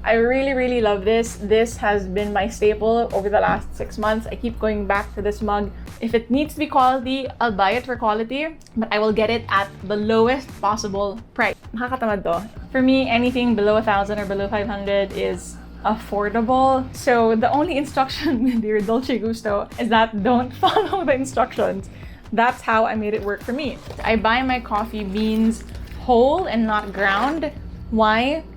I really love this. This has been my staple over the last 6 months. I keep going back to this mug. If it needs to be quality, I'll buy it for quality, but I will get it at the lowest possible price. Nakakatamad to. For me, anything below 1,000 or below 500 is affordable. So the only instruction with your Dolce Gusto is that don't follow the instructions. That's how I made it work for me. I buy my coffee beans whole and not ground. Why?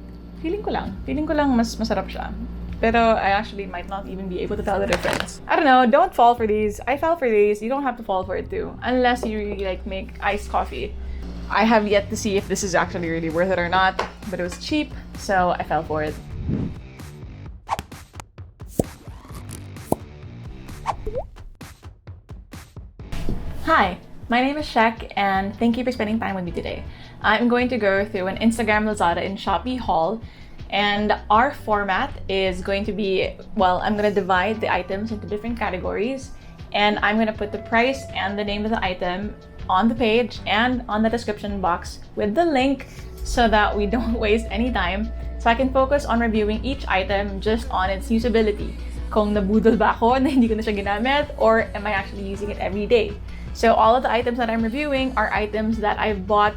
Feeling ko lang mas masarap siya. Pero I actually might not even be able to tell the difference. I don't know, don't fall for these. I fell for these. You don't have to fall for it too. Unless you really like make iced coffee. I have yet to see if this is actually really worth it or not, but it was cheap, so I fell for it. Hi, my name is Shek, and thank you for spending time with me today. I'm going to go through an Instagram, Lazada, and Shopee haul, and our format is going to be, well, I'm going to divide the items into different categories, and I'm going to put the price and the name of the item on the page and on the description box with the link so that we don't waste any time, so I can focus on reviewing each item just on its usability. Kung nabudol ba ako na hindi ko na siya ginamit, or am I actually using it every day? So all of the items that I'm reviewing are items that I've bought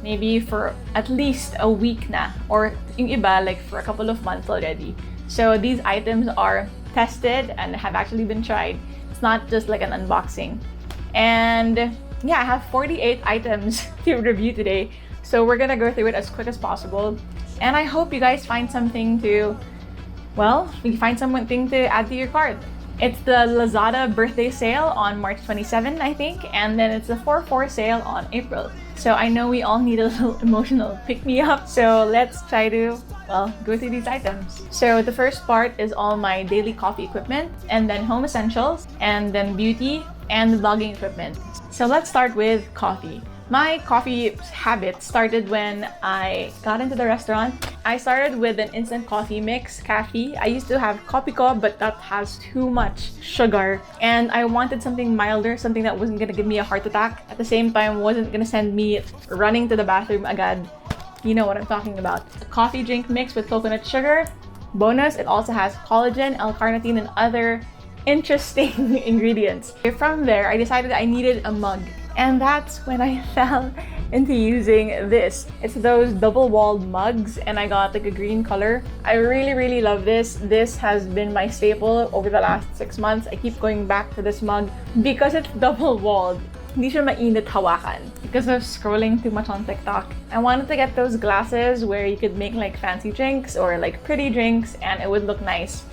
maybe for at least a week na, or yung iba like for a couple of months already. So these items are tested and have actually been tried. It's not just like an unboxing. And yeah, I have 48 items to review today. So we're gonna go through it as quick as possible. And I hope you guys find something to, well, you find something to add to your cart. It's the Lazada birthday sale on March 27, I think, and then it's the 4/4 sale on April. So I know we all need a little emotional pick-me-up, so let's try to, well, go through these items. So the first part is all my daily coffee equipment, and then home essentials, and then beauty, and vlogging equipment. So let's start with coffee. My coffee habit started when I got into the restaurant. I started with an instant coffee mix, Cafe. I used to have Kopiko, but that has too much sugar. And I wanted something milder, something that wasn't gonna give me a heart attack. At the same time, wasn't gonna send me running to the bathroom agad. You know what I'm talking about. A coffee drink mix with coconut sugar. Bonus, it also has collagen, L-carnitine, and other interesting ingredients. From there, I decided I needed a mug. And that's when I fell into using this. It's those double-walled mugs, and I got like a green color. I really love this. This has been my staple over the last 6 months. I keep going back to this mug because it's double-walled. Hindi siya mainit hawakan. Because of scrolling too much on TikTok, I wanted to get those glasses where you could make like fancy drinks or like pretty drinks, and it would look nice.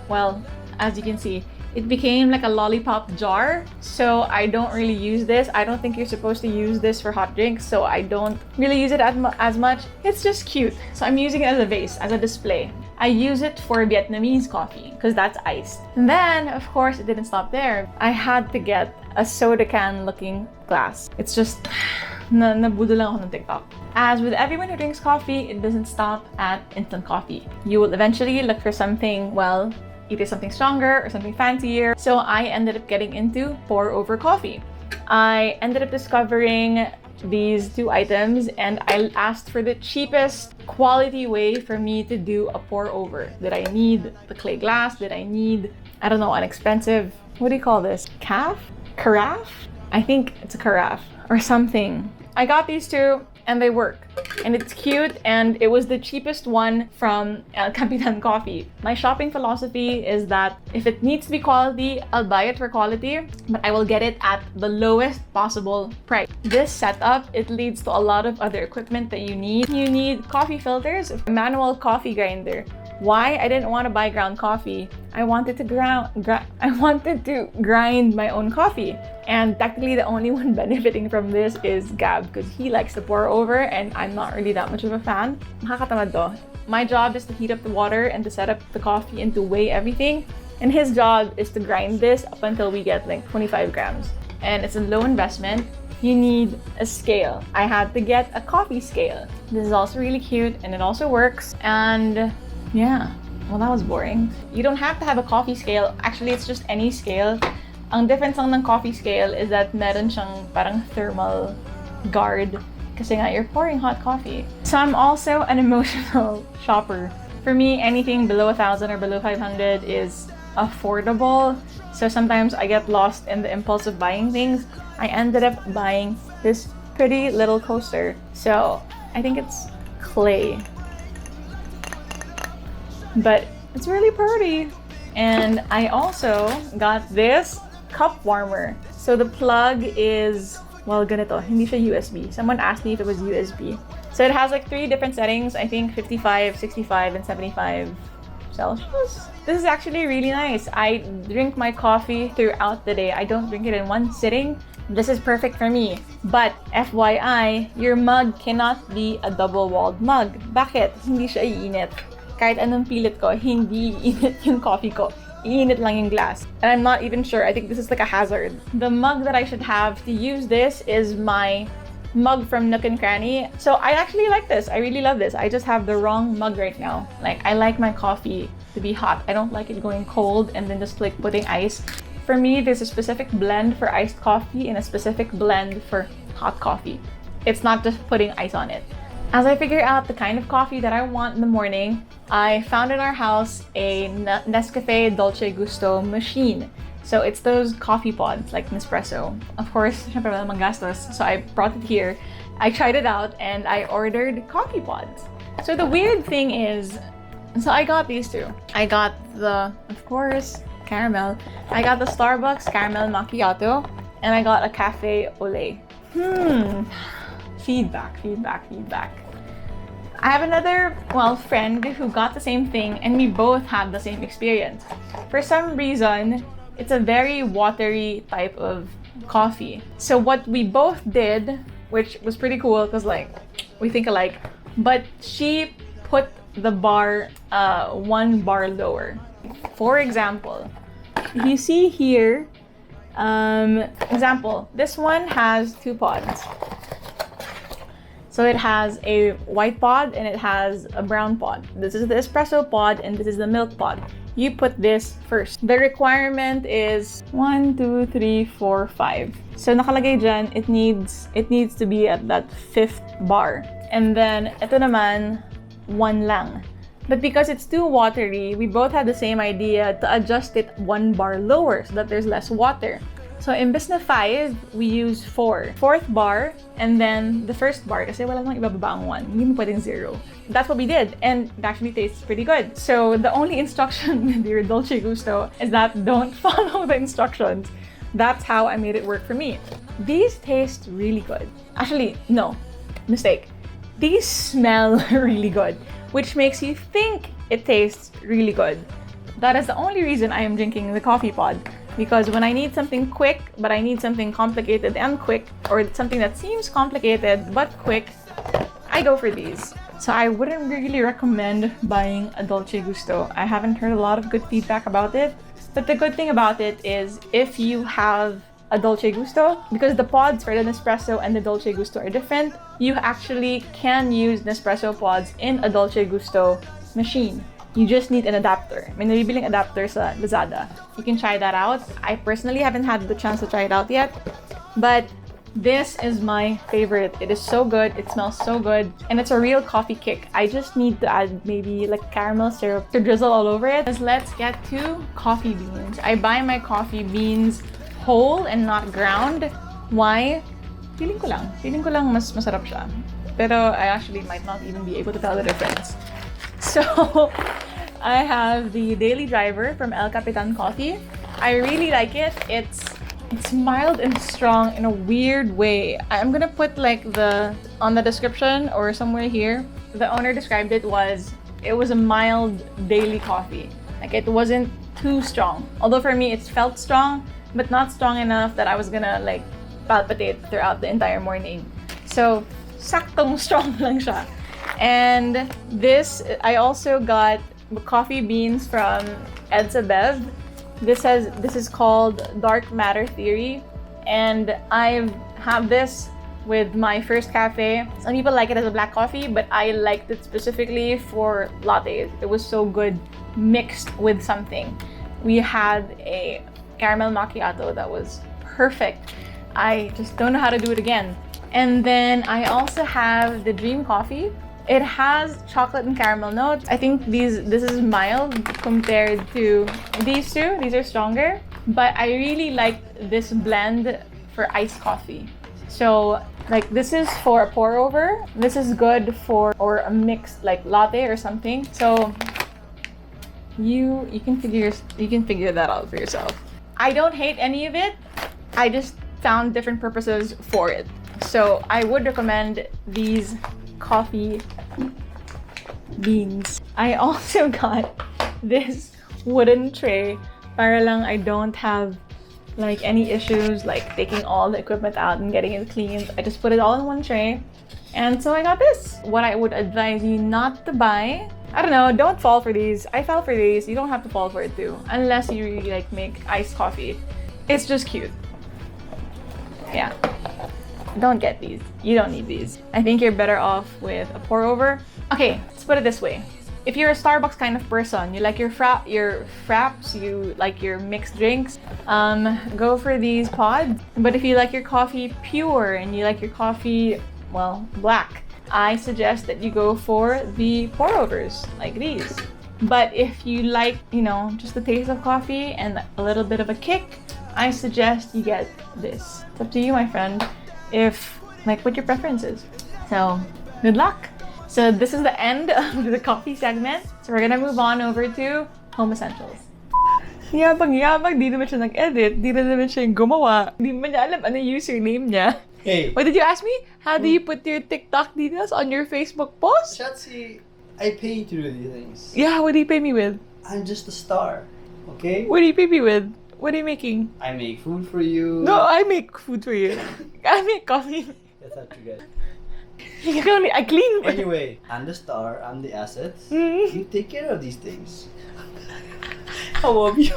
Well, as you can see, it became like a lollipop jar, so I don't really use this. I don't think you're supposed to use this for hot drinks, so I don't really use it as much. It's just cute, so I'm using it as a vase, as a display. I use it for Vietnamese coffee, because that's iced. And then, of course, it didn't stop there. I had to get a soda can looking glass. It's just, nabudol lang ako ng TikTok. As with everyone who drinks coffee, it doesn't stop at instant coffee. You will eventually look for something, well, either something stronger or something fancier. So I ended up getting into pour-over coffee. I ended up discovering these two items, and I asked for the cheapest quality way for me to do a pour-over. Did I need the clay glass? Did I need, I don't know, an expensive, what do you call this? Carafe? I think it's a carafe or something. I got these two, and they work. And it's cute, and it was the cheapest one from El Capitan Coffee. My shopping philosophy is that if it needs to be quality, I'll buy it for quality, but I will get it at the lowest possible price. This setup, it leads to a lot of other equipment that you need. You need coffee filters, a manual coffee grinder. Why? I didn't want to buy ground coffee. I wanted to grind my own coffee. And technically the only one benefiting from this is Gab, because he likes to pour over and I'm not really that much of a fan. Nakakatamad to. My job is to heat up the water and to set up the coffee and to weigh everything. And his job is to grind this up until we get like 25 grams. And it's a low investment. You need a scale. I had to get a coffee scale. This is also really cute and it also works. And yeah, well, that was boring. You don't have to have a coffee scale. Actually, it's just any scale. Ang difference lang ng coffee scale is that meron siyang parang thermal guard kasi nga you're pouring hot coffee. So I'm also an emotional shopper. For me, anything below 1,000 or below 500 is affordable. So sometimes I get lost in the impulse of buying things. I ended up buying this pretty little coaster. So I think it's clay, but it's really pretty. And I also got this cup warmer. So the plug is, well, ganito, hindi siya USB. Someone asked me if it was USB. So it has like 3 different settings, I think 55, 65, and 75 Celsius. This is actually really nice. I drink my coffee throughout the day. I don't drink it in one sitting. This is perfect for me. But FYI, your mug cannot be a double-walled mug. Bakit? Hindi siya iinit. Kahit anong pilit ko, hindi iinit yung coffee ko. Iinit lang yung glass. And I'm not even sure. I think this is like a hazard. The mug that I should have to use this is my mug from Nook and Cranny. So I actually like this. I really love this. I just have the wrong mug right now. Like, I like my coffee to be hot. I don't like it going cold and then just like putting ice. For me, there's a specific blend for iced coffee and a specific blend for hot coffee. It's not just putting ice on it. As I figure out the kind of coffee that I want in the morning, I found in our house a Nescafe Dolce Gusto machine. So it's those coffee pods like Nespresso. Of course, syempre wala namang gastos, so I brought it here. I tried it out and I ordered coffee pods. So the weird thing is, so I got these two. I got the, of course, caramel. I got the Starbucks caramel macchiato and I got a cafe au lait. Feedback. I have another, friend who got the same thing and we both had the same experience. For some reason, it's a very watery type of coffee. So what we both did, which was pretty cool because like we think alike, but she put the bar 1 bar lower. For example, you see here, example, this one has 2 pods. So it has a white pod and it has a brown pod. This is the espresso pod and this is the milk pod. You put this first. The requirement is 1, 2, 3, 4, 5. So nakalagay dyan, it needs to be at that 5th bar. And then ito naman, 1 lang. But because it's too watery, we both had the same idea to adjust it 1 bar lower so that there's less water. So imbes na 5, we use 4. 4th bar, and then the 1st bar, kasi wala namang ibababa ang 1. Hindi mo pwedeng 0. That's what we did, and it actually tastes pretty good. So the only instruction with your Dolce Gusto is that don't follow the instructions. That's how I made it work for me. These taste really good. Actually, no, mistake. These smell really good, which makes you think it tastes really good. That is the only reason I am drinking the coffee pod. Because when I need something quick, but I need something complicated and quick, or something that seems complicated but quick, I go for these. So I wouldn't really recommend buying a Dolce Gusto. I haven't heard a lot of good feedback about it. But the good thing about it is if you have a Dolce Gusto, because the pods for the Nespresso and the Dolce Gusto are different, you actually can use Nespresso pods in a Dolce Gusto machine. You just need an adapter. May nabibiling adapter sa Lazada. You can try that out. I personally haven't had the chance to try it out yet, but this is my favorite. It is so good. It smells so good, and it's a real coffee kick. I just need to add maybe like caramel syrup to drizzle all over it. Let's get to coffee beans. I buy my coffee beans whole and not ground. Why? Feeling ko lang mas masarap siya. Pero I actually might not even be able to tell the difference. So I have the Daily Driver from El Capitan Coffee. I really like it. It's mild and strong in a weird way. I'm gonna put like on the description or somewhere here. The owner described it was a mild daily coffee. Like it wasn't too strong. Although for me it felt strong, but not strong enough that I was gonna like palpitate throughout the entire morning. So saktong strong lang siya. And this, I also got coffee beans from Edsa Bev. This is called Dark Matter Theory, and I have this with my first cafe. Some people like it as a black coffee, but I liked it specifically for lattes. It was so good mixed with something. We had a caramel macchiato that was perfect. I just don't know how to do it again. And then I also have the Dream Coffee. It has chocolate and caramel notes. I think this is mild compared to these two. These are stronger, but I really like this blend for iced coffee. So like this is for a pour over. This is good for or a mixed like latte or something. So you can figure that out for yourself. I don't hate any of it. I just found different purposes for it. So I would recommend these coffee beans. I also got this wooden tray para lang I don't have like any issues like taking all the equipment out and getting it cleaned. I just put it all in one tray. And so I got this. What I would advise you not to buy, I don't know, don't fall for these. I fell for these. You don't have to fall for it too, unless you really like make iced coffee. It's just cute. Yeah. Don't get these. You don't need these. I think you're better off with a pour over. Okay, let's put it this way. If you're a Starbucks kind of person, you like your fraps, you like your mixed drinks, go for these pods. But if you like your coffee pure and you like your coffee, well, black, I suggest that you go for the pour overs like these. But if you like, you know, just the taste of coffee and a little bit of a kick, I suggest you get this. It's up to you, my friend, if like what your preference is. So good luck. So this is the end of the coffee segment. So we're gonna move on over to home essentials. Yabang, di naman siya nag-edit, di naman siya yung gumawa, di naman niya alam ano yung username niya. Hey. What did you ask me? How do you put your TikTok details on your Facebook post? Shatsi, I pay you to do these things. Yeah, what do you pay me with? I'm just a star, okay? What do you pay me with? What are you making? I make food for you. No, I make food for you. I make coffee. That's not too good. I clean. Anyway, I'm the star, I'm the assets. Mm. You take care of these things. I love you.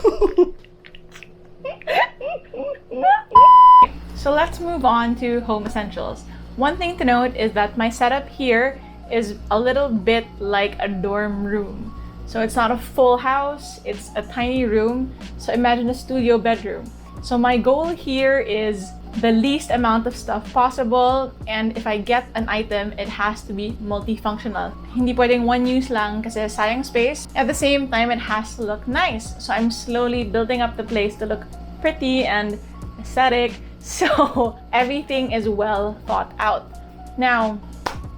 So let's move on to home essentials. One thing to note is that my setup here is a little bit like a dorm room. So it's not a full house, it's a tiny room. So imagine a studio bedroom. So my goal here is the least amount of stuff possible, and if I get an item, it has to be multifunctional. Hindi pwedeng one use lang kasi sayang space. At the same time, it has to look nice. So I'm slowly building up the place to look pretty and aesthetic. So everything is well thought out. Now,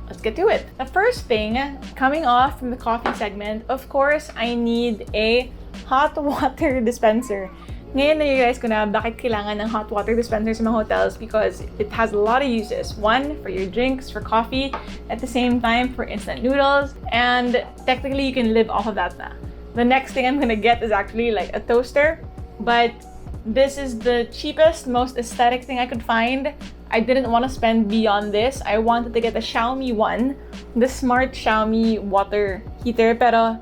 let's get to it. The first thing, coming off from the coffee segment, of course, I need a hot water dispenser. Ngayon na-realize ko na bakit kailangan ng hot water dispenser sa mga hotels, because it has a lot of uses. One, for your drinks, for coffee, at the same time for instant noodles, and technically you can live off of that na. The next thing I'm gonna get is actually like a toaster, but this is the cheapest, most aesthetic thing I could find. I didn't want to spend beyond this. I wanted to get the Xiaomi one, the smart Xiaomi water heater, pero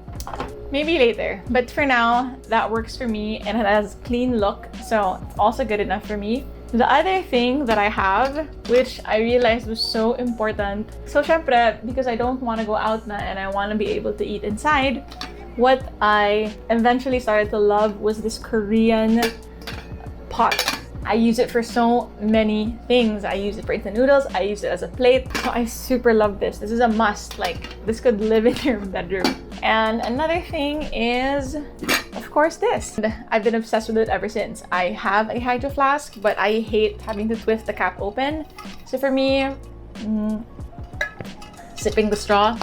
maybe later. But for now, that works for me and it has a clean look, so it's also good enough for me. The other thing that I have, which I realized was so important, so syempre, because I don't want to go out na and I want to be able to eat inside, what I eventually started to love was this Korean pot. I use it for so many things. I use it for instant noodles, I use it as a plate. So I super love this. This is a must. Like, this could live in your bedroom. And another thing is, of course, this. I've been obsessed with it ever since. I have a hydro flask, but I hate having to twist the cap open. So for me, sipping the straw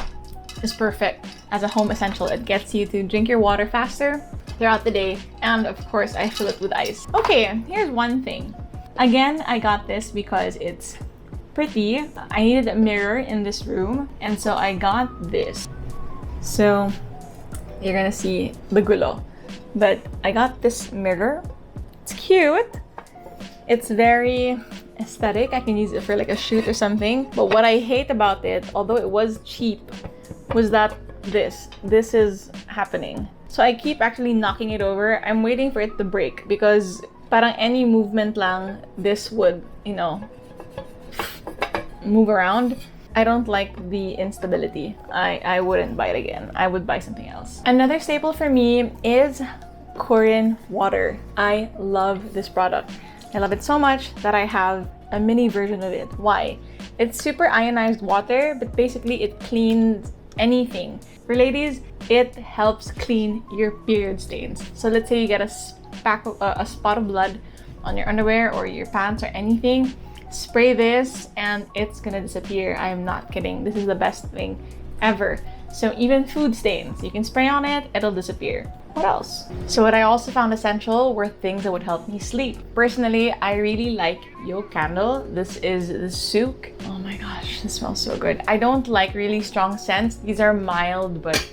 is perfect as a home essential. It gets you to drink your water faster throughout the day, and of course I fill it with ice. Okay, here's one thing. Again, I got this because it's pretty. I needed a mirror in this room, and so I got this. So you're gonna see the gulo, but I got this mirror. It's cute. It's very aesthetic. I can use it for like a shoot or something. But what I hate about it, although it was cheap, was that this is happening. So I keep actually knocking it over. I'm waiting for it to break because parang any movement lang, this would, you know, move around. I don't like the instability. I wouldn't buy it again. I would buy something else. Another staple for me is Korean water. I love this product. I love it so much that I have a mini version of it. Why? It's super ionized water, but basically it cleans anything. For ladies, it helps clean your period stains. So let's say you get a spot of blood on your underwear or your pants or anything, spray this and it's gonna disappear. I am not kidding. This is the best thing ever. So even food stains, you can spray on it, it'll disappear. What else? So what I also found essential were things that would help me sleep. Personally, I really like Yolk Candle. This is the Souk. Oh my gosh, this smells so good. I don't like really strong scents. These are mild but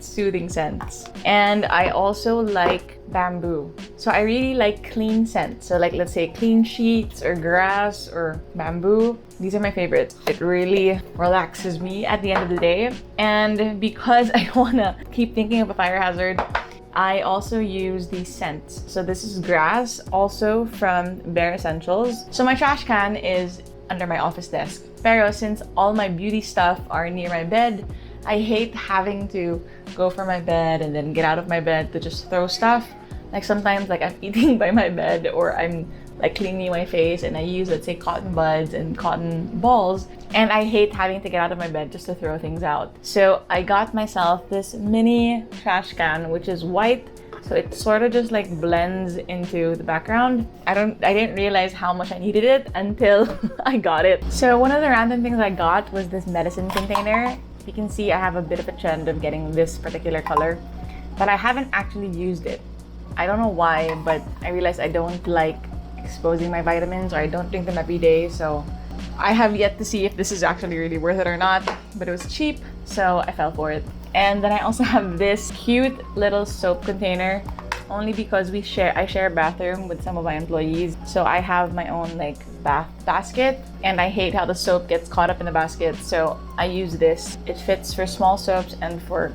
soothing scents. And I also like bamboo. So I really like clean scents. So like, let's say clean sheets or grass or bamboo. These are my favorites. It really relaxes me at the end of the day. And because I wanna keep thinking of a fire hazard, I also use these scents. So this is grass, also from Bare Essentials. So my trash can is under my office desk. Pero since all my beauty stuff are near my bed, I hate having to go from my bed and then get out of my bed to just throw stuff. Like sometimes like I'm eating by my bed or I'm like cleaning my face and I use, let's say, cotton buds and cotton balls, and I hate having to get out of my bed just to throw things out. So I got myself this mini trash can, which is white, so it sort of just like blends into the background. I didn't realize how much I needed it until I got it. So one of the random things I got was this medicine container. You can see I have a bit of a trend of getting this particular color, but I haven't actually used it. I don't know why, but I realized I don't like exposing my vitamins, or I don't drink them every day, so I have yet to see if this is actually really worth it or not, but it was cheap, so I fell for it. And then I also have this cute little soap container, only because I share a bathroom with some of my employees, so I have my own like bath basket, and I hate how the soap gets caught up in the basket, so I use this. It fits for small soaps and for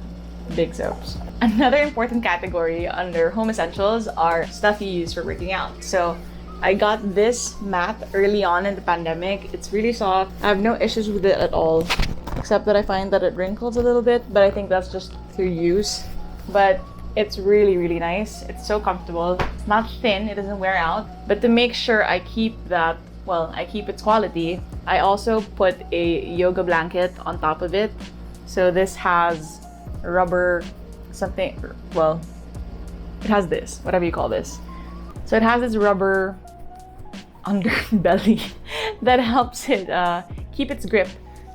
big soaps. Another important category under home essentials are stuff you use for working out. So I got this mat early on in the pandemic. It's really soft. I have no issues with it at all, except that I find that it wrinkles a little bit, but I think that's just through use. But it's really, really nice. It's so comfortable. It's not thin, it doesn't wear out. But to make sure I keep its quality, I also put a yoga blanket on top of it. So this has rubber something, well, it has this, whatever you call this. So it has this rubber underbelly that helps it keep its grip.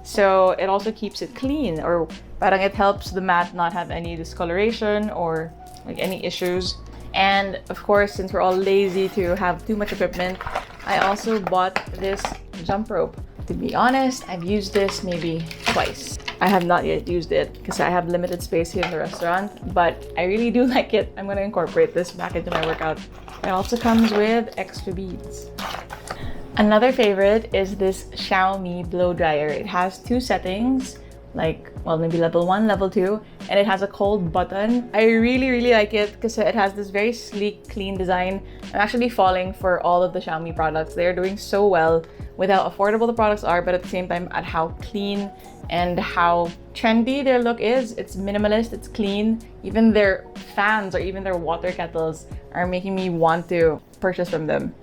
So it also keeps it clean, or parang it helps the mat not have any discoloration or like any issues. And of course, since we're all lazy to have too much equipment, I also bought this jump rope. To be honest, I've used this maybe twice. I have not yet used it because I have limited space here in the restaurant, but I really do like it. I'm gonna incorporate this back into my workout. It also comes with extra beads. Another favorite is this Xiaomi blow dryer. It has two settings, like, well, maybe level 1, level 2, and it has a cold button. I really, really like it because it has this very sleek, clean design. I'm actually falling for all of the Xiaomi products. They're doing so well with how affordable the products are, but at the same time at how clean and how trendy their look is. It's minimalist, it's clean. Even their fans or even their water kettles are making me want to purchase from them.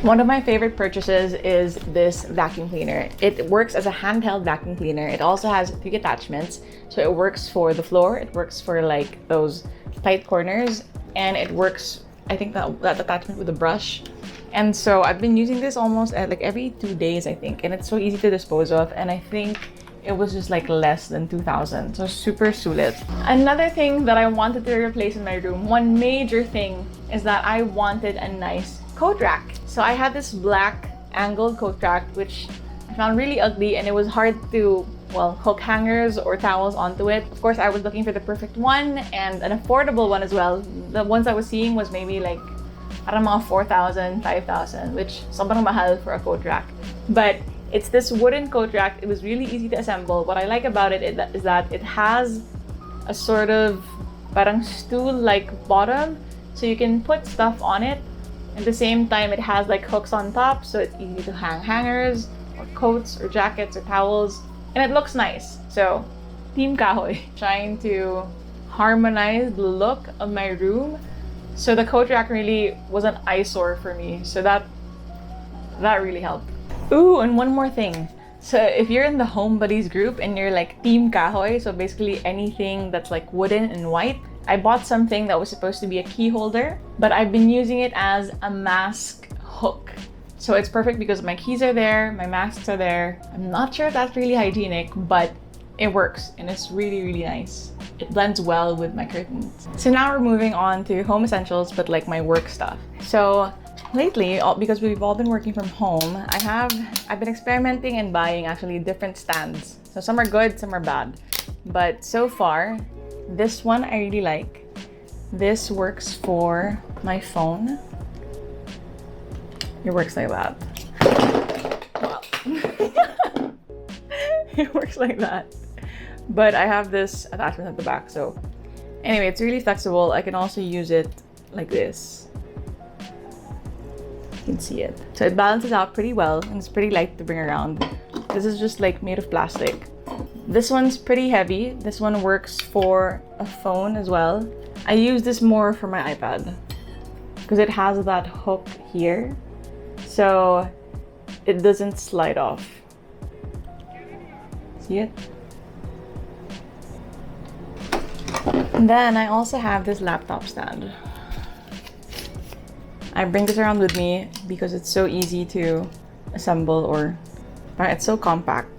One of my favorite purchases is this vacuum cleaner. It works as a handheld vacuum cleaner. It also has 3 attachments. So it works for the floor, it works for like those tight corners, and it works, I think, that attachment with a brush. And so I've been using this almost at like every 2 days, I think, and it's so easy to dispose of, and I think it was just like less than 2,000, so super sulit. Another thing that I wanted to replace in my room, one major thing, is that I wanted a nice coat rack. So I had this black angled coat rack, which I found really ugly, and it was hard to, well, hook hangers or towels onto it. Of course, I was looking for the perfect one and an affordable one as well. The ones I was seeing was maybe like parang mga 4,000, 5,000, which sobrang mahal for a coat rack. But it's this wooden coat rack. It was really easy to assemble. What I like about it is that it has a sort of parang stool-like bottom, so you can put stuff on it. At the same time, it has like hooks on top, so it's easy to hang hangers or coats or jackets or towels, and it looks nice. So, Team Kahoy, trying to harmonize the look of my room. So the coat rack really was an eyesore for me, so that really helped. Ooh, and one more thing. So if you're in the Home Buddies group and you're like Team Kahoy, so basically anything that's like wooden and white, I bought something that was supposed to be a key holder, but I've been using it as a mask hook. So it's perfect because my keys are there, my masks are there. I'm not sure if that's really hygienic, but it works and it's really, really nice. It blends well with my curtains. So now we're moving on to home essentials, but like my work stuff. So lately, because we've all been working from home, I've been experimenting and buying actually different stands. So some are good, some are bad. But so far, this one I really like. This works for my phone. It works like that. Wow. It works like that. But I have this attachment at the back, so anyway, it's really flexible. I can also use it like this. You can see it. So it balances out pretty well and it's pretty light to bring around. This is just like made of plastic. This one's pretty heavy. This one works for a phone as well. I use this more for my iPad because it has that hook here, so it doesn't slide off. See it? And then I also have this laptop stand. I bring this around with me because it's so easy to assemble, or it's so compact.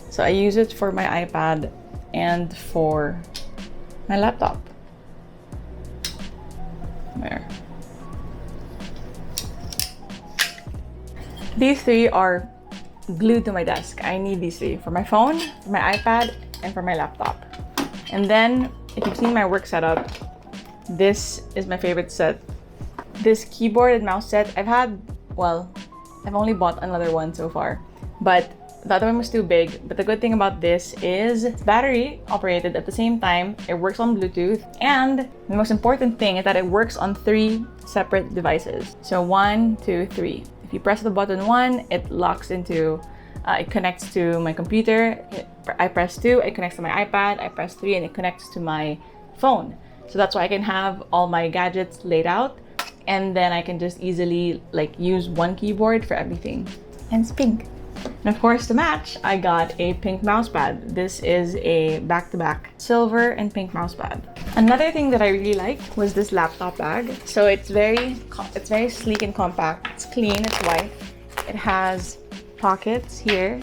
So I use it for my iPad and for my laptop. There. These three are glued to my desk. I need these three for my phone, for my iPad, and for my laptop. And then, if you've seen my work setup, this is my favorite set. This keyboard and mouse set, I've only bought another one so far, but the other one was too big. But the good thing about this is it's battery operated at the same time, it works on Bluetooth, and the most important thing is that it works on 3 separate devices. So 1, 2, 3. If you press the button 1, it locks into, it connects to my computer. I press 2, it connects to my iPad. I press 3 and it connects to my phone. So that's why I can have all my gadgets laid out, and then I can just easily like use one keyboard for everything. And it's pink. And of course, to match, I got a pink mouse pad. This is a back-to-back silver and pink mouse pad. Another thing that I really liked was this laptop bag. So it's very sleek and compact. It's clean, it's white. It has pockets here,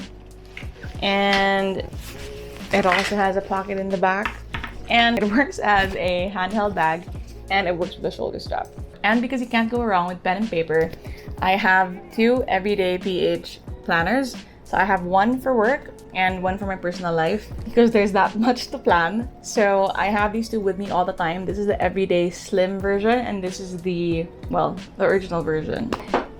and it also has a pocket in the back, and it works as a handheld bag, and it works with a shoulder strap. And because you can't go wrong with pen and paper, I have 2 everyday PH planners. So I have one for work and one for my personal life because there's that much to plan. So I have these 2 with me all the time. This is the everyday slim version, and this is the original version.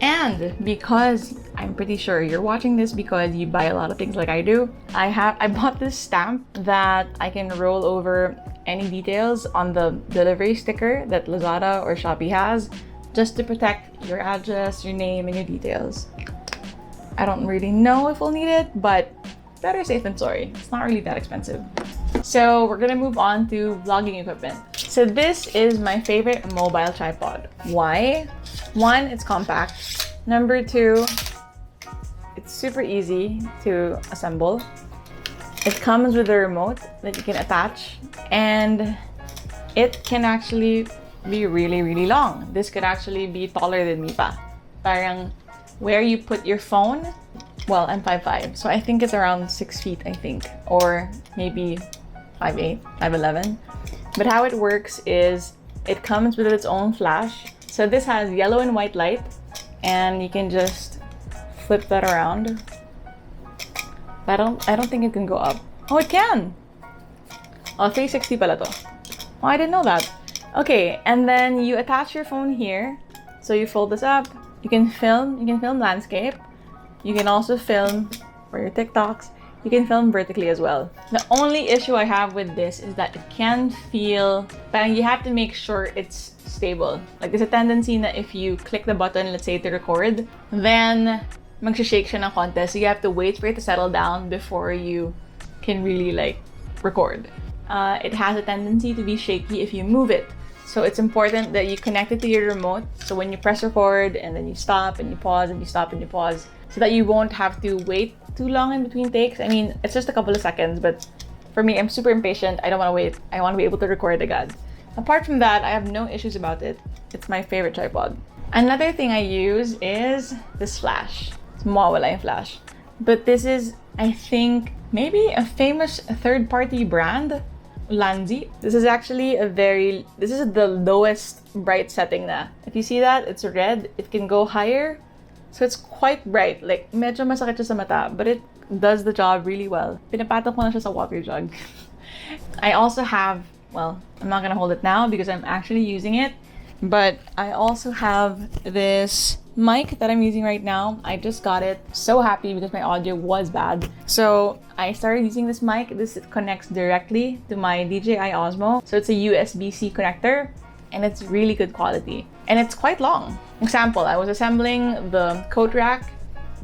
And because I'm pretty sure you're watching this because you buy a lot of things like I do, I bought this stamp that I can roll over any details on the delivery sticker that Lazada or Shopee has, just to protect your address, your name, and your details. I don't really know if we'll need it, but better safe than sorry. It's not really that expensive. So we're gonna move on to vlogging equipment. So this is my favorite mobile tripod. Why? 1, it's compact. Number 2, it's super easy to assemble. It comes with a remote that you can attach, and it can actually be really, really long. This could actually be taller than me pa. Parang where you put your phone, well, I'm 5'5", so I think it's around 6 feet, I think, or maybe 5'8", 5'11". But how it works is it comes with its own flash. So this has yellow and white light, and you can just flip that around. I don't think it can go up. Oh, it can! Oh, 360 pala to. Oh, I didn't know that. Okay, and then you attach your phone here. So you fold this up. You can film landscape. You can also film for your TikToks. You can film vertically as well. The only issue I have with this is that it can feel, but you have to make sure it's stable. Like there's a tendency that if you click the button, let's say to record, then magsha-shake siya ng konti. So you have to wait for it to settle down before you can really like record. It has a tendency to be shaky if you move it. So it's important that you connect it to your remote. So when you press record and then you stop and you pause and you stop and you pause, so that you won't have to wait too long in between takes. I mean, it's just a couple of seconds, but for me, I'm super impatient. I don't want to wait. I want to be able to record agad. Apart from that, I have no issues about it. It's my favorite tripod. Another thing I use is this flash. It's mawawala yung flash. But this is, I think, maybe a famous third-party brand, Ulanzi. This is actually this is the lowest bright setting na. If you see that, it's red. It can go higher. So it's quite bright. Like, medyo masakit siya sa mata, but it does the job really well. Pinapatong ko na siya sa water jug. I also have, well, I'm not gonna hold it now because I'm actually using it, but I also have this mic that I'm using right now. I just got it. So happy because my audio was bad. So I started using this mic. This connects directly to my DJI Osmo. So it's a USB-C connector and it's really good quality. And it's quite long. Example, I was assembling the coat rack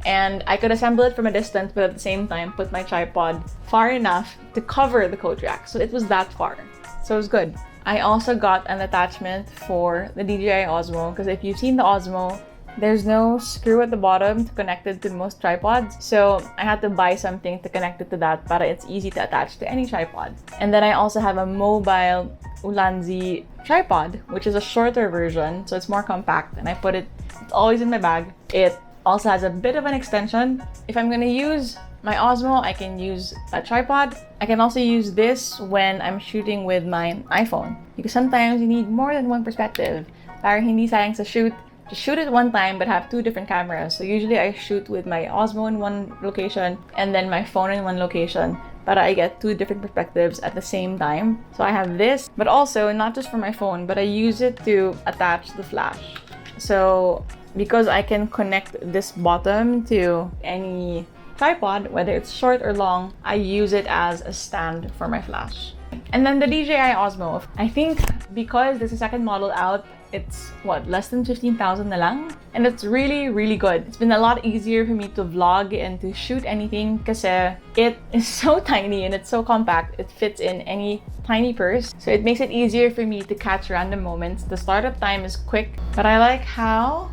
and I could assemble it from a distance, but at the same time put my tripod far enough to cover the coat rack. So it was that far. So it was good. I also got an attachment for the DJI Osmo because if you've seen the Osmo, there's no screw at the bottom to connect it to most tripods. So I had to buy something to connect it to that para it's easy to attach to any tripod. And then I also have a mobile Ulanzi tripod, which is a shorter version, so it's more compact, and it's always in my bag. It also has a bit of an extension. If I'm gonna use my Osmo, I can use a tripod. I can also use this when I'm shooting with my iPhone because sometimes you need more than one perspective. Para hindi sayang sa shoot, just shoot it one time but have two different cameras. So usually I shoot with my Osmo in one location and then my phone in one location, but I get two different perspectives at the same time. So I have this, but also not just for my phone, but I use it to attach the flash. So because I can connect this bottom to any tripod, whether it's short or long, I use it as a stand for my flash. And then the DJI Osmo, I think because this is second model out, it's less than 15,000 na lang, and it's really, really good. It's been a lot easier for me to vlog and to shoot anything kasi it is so tiny and it's so compact. It fits in any tiny purse, so it makes it easier for me to catch random moments. The startup time is quick, but I like how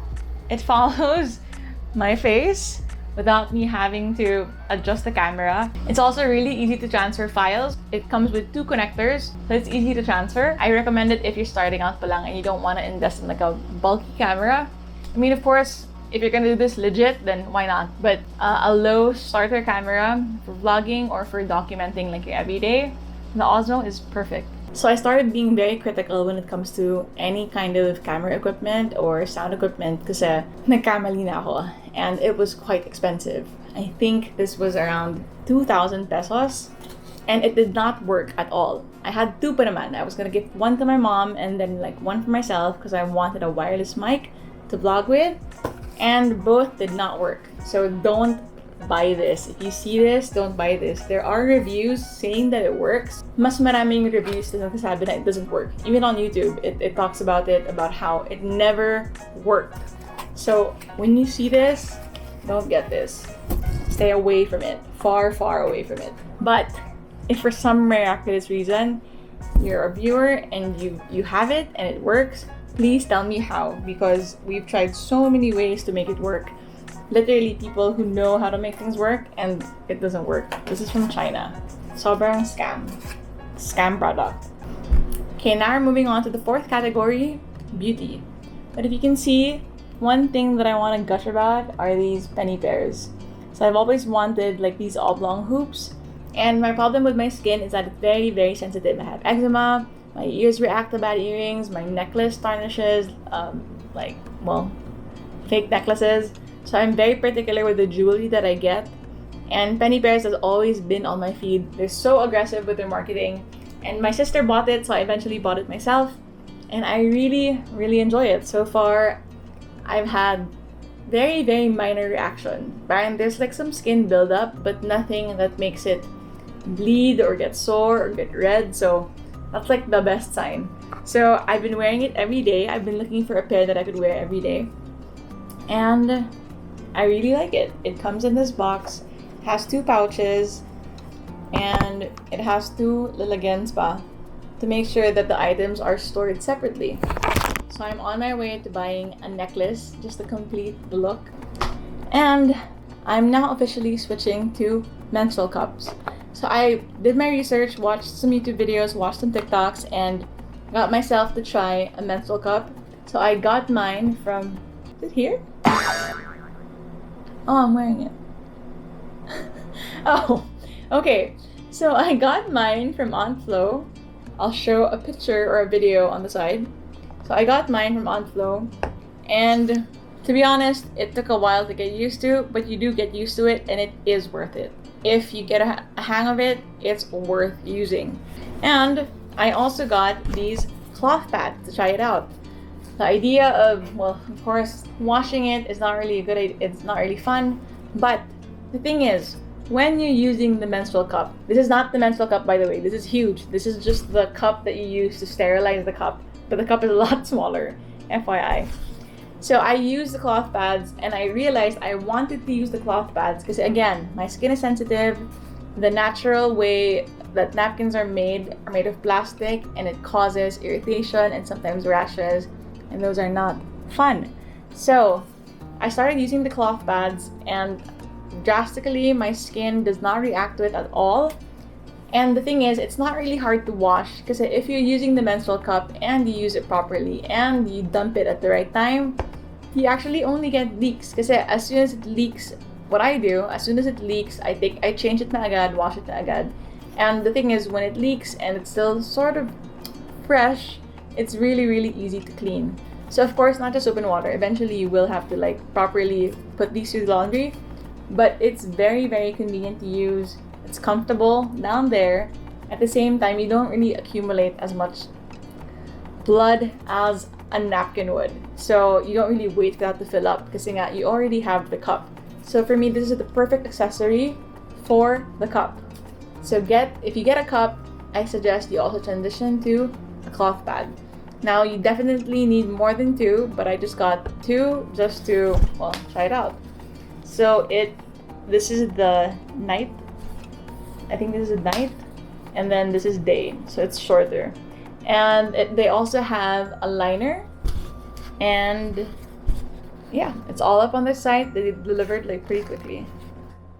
it follows my face without me having to adjust the camera. It's also really easy to transfer files. It comes with two connectors, so it's easy to transfer. I recommend it if you're starting out pa lang and you don't want to invest in like a bulky camera. I mean, of course, if you're gonna do this legit, then why not? But a low starter camera for vlogging or for documenting like your everyday, the Osmo is perfect. So I started being very critical when it comes to any kind of camera equipment or sound equipment kasi nagkamali na ako and it was quite expensive. I think this was around 2,000 pesos and it did not work at all. I had two pa naman. I was gonna give one to my mom and then like one for myself because I wanted a wireless mic to vlog with, and both did not work. So don't buy this. If you see this, don't buy this. There are reviews saying that it works. Mas maraming reviews na nagsasabi na it doesn't work. Even on YouTube, it talks about it, about how it never worked. So when you see this, don't get this. Stay away from it. Far, far away from it. But if for some miraculous reason you're a viewer and you have it and it works, please tell me how, because we've tried so many ways to make it work. Literally people who know how to make things work and it doesn't work. This is from China. Sobrang scam. Scam product. Okay, now we're moving on to the fourth category, beauty. But if you can see, one thing that I want to gush about are these penny pairs. So I've always wanted like these oblong hoops, and my problem with my skin is that it's very, very sensitive. I have eczema, my ears react to bad earrings, my necklace tarnishes, fake necklaces. So I'm very particular with the jewelry that I get, and penny pairs has always been on my feed. They're so aggressive with their marketing, and my sister bought it, so I eventually bought it myself, and I really, really enjoy it. So far, I've had very, very minor reaction. Parang there's like some skin buildup, but nothing that makes it bleed or get sore or get red, so that's like the best sign. So I've been wearing it every day. I've been looking for a pair that I could wear every day, and I really like it. It comes in this box, has two pouches, and it has two lalagans pa to make sure that the items are stored separately. So I'm on my way to buying a necklace just to complete the look. And I'm now officially switching to menstrual cups. So I did my research, watched some YouTube videos, watched some TikToks, and got myself to try a menstrual cup. So I got mine from, is it here? Oh, I'm wearing it. Oh, okay. So I got mine from Aunt Flo. I'll show a picture or a video on the side. So I got mine from Aunt Flo, and to be honest, it took a while to get used to, but you do get used to it and it is worth it. If you get a hang of it, it's worth using. And I also got these cloth pads to try it out. The idea of, well, of course, washing it is not really a good idea. It's not really fun. But the thing is, when you're using the menstrual cup, this is not the menstrual cup, by the way. This is huge. This is just the cup that you use to sterilize the cup. But the cup is a lot smaller, FYI. So I used the cloth pads and I realized I wanted to use the cloth pads because, again, my skin is sensitive. The natural way that napkins are made of plastic, and it causes irritation and sometimes rashes, and those are not fun. So I started using the cloth pads, and drastically my skin does not react to it at all. And the thing is, it's not really hard to wash because if you're using the menstrual cup and you use it properly and you dump it at the right time, you actually only get leaks. Because as soon as it leaks, what I do, as soon as it leaks, I change it na agad, wash it na agad. And the thing is, when it leaks and it's still sort of fresh, it's really, really easy to clean. So of course, not just soap and water. Eventually, you will have to properly put these through the laundry. But it's very, very convenient to use. It's comfortable down there. At the same time, you don't really accumulate as much blood as a napkin would. So you don't really wait for that to fill up because you already have the cup. So for me, this is the perfect accessory for the cup. So if you get a cup, I suggest you also transition to a cloth pad. Now you definitely need more than two, but I just got two just to, well, try it out. So this is the night. I think this is night, and then this is day, so it's shorter. And they also have a liner, and yeah, it's all up on their site. They delivered pretty quickly.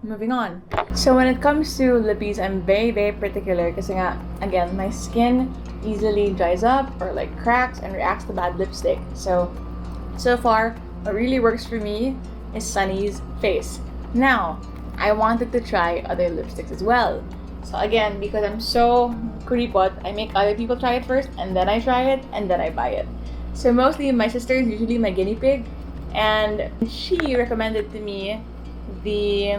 Moving on. So when it comes to lippies, I'm very, very particular because again, my skin easily dries up or cracks and reacts to bad lipstick. So far, what really works for me is Sunny's Face. Now, I wanted to try other lipsticks as well. So again, because I'm so kuripot, I make other people try it first, and then I try it, and then I buy it. So mostly my sister is usually my guinea pig, and she recommended to me the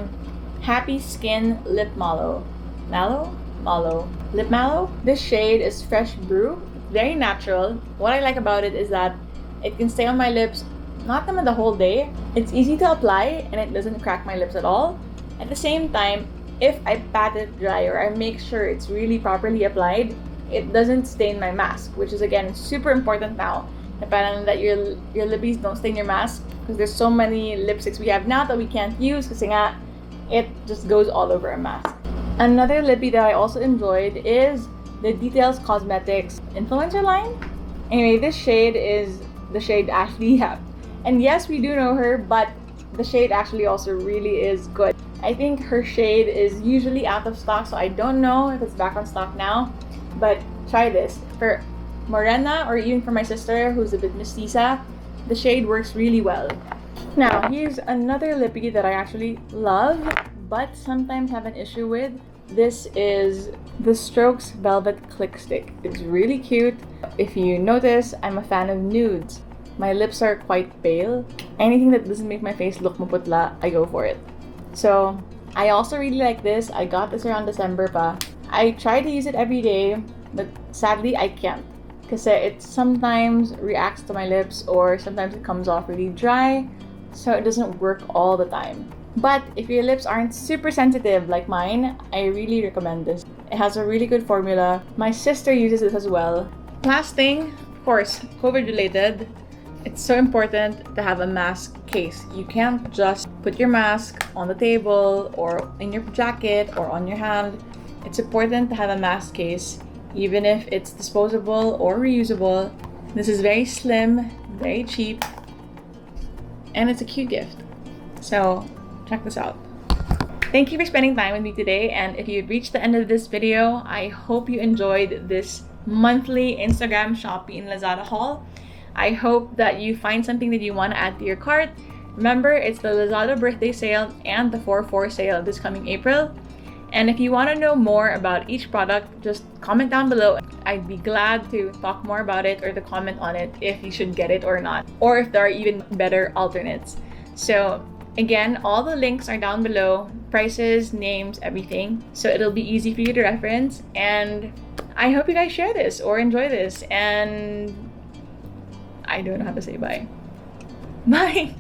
Happy Skin Lip Mallow. Lip Mallow? This shade is Fresh Brew. Very natural. What I like about it is that it can stay on my lips, not them the whole day. It's easy to apply, and it doesn't crack my lips at all. At the same time, if I pat it dry or I make sure it's really properly applied, it doesn't stain my mask, which is again super important now. Parang that your lippies don't stain your mask, because there's so many lipsticks we have now that we can't use kasi it just goes all over our mask. Another lippy that I also enjoyed is the Details Cosmetics influencer line. Anyway, this shade is the shade Ashley Yap. And yes, we do know her, but the shade actually also really is good. I think her shade is usually out of stock, so I don't know if it's back on stock now. But try this. For Morena, or even for my sister who's a bit mestiza, the shade works really well. Now, here's another lippy that I actually love, but sometimes have an issue with. This is the Strokes Velvet Click Stick. It's really cute. If you notice, I'm a fan of nudes. My lips are quite pale. Anything that doesn't make my face look maputla, I go for it. So, I also really like this. I got this around December pa. I try to use it every day, but sadly I can't. Because it sometimes reacts to my lips, or sometimes it comes off really dry, so it doesn't work all the time. But if your lips aren't super sensitive like mine, I really recommend this. It has a really good formula. My sister uses this as well. Last thing, of course, COVID related. It's so important to have a mask case. You can't just put your mask on the table or in your jacket or on your hand. It's important to have a mask case, even if it's disposable or reusable. This is very slim, very cheap, and it's a cute gift. So check this out. Thank you for spending time with me today, and if you've reached the end of this video, I hope you enjoyed this monthly Instagram, Shopee, and Lazada haul. I hope that you find something that you want to add to your cart. Remember, it's the Lazada birthday sale and the 4/4 sale this coming April. And if you want to know more about each product, just comment down below. I'd be glad to talk more about it or to comment on it if you should get it or not, or if there are even better alternates. So again, all the links are down below, prices, names, everything. So it'll be easy for you to reference. And I hope you guys share this or enjoy this. And I don't know how to say bye. Bye!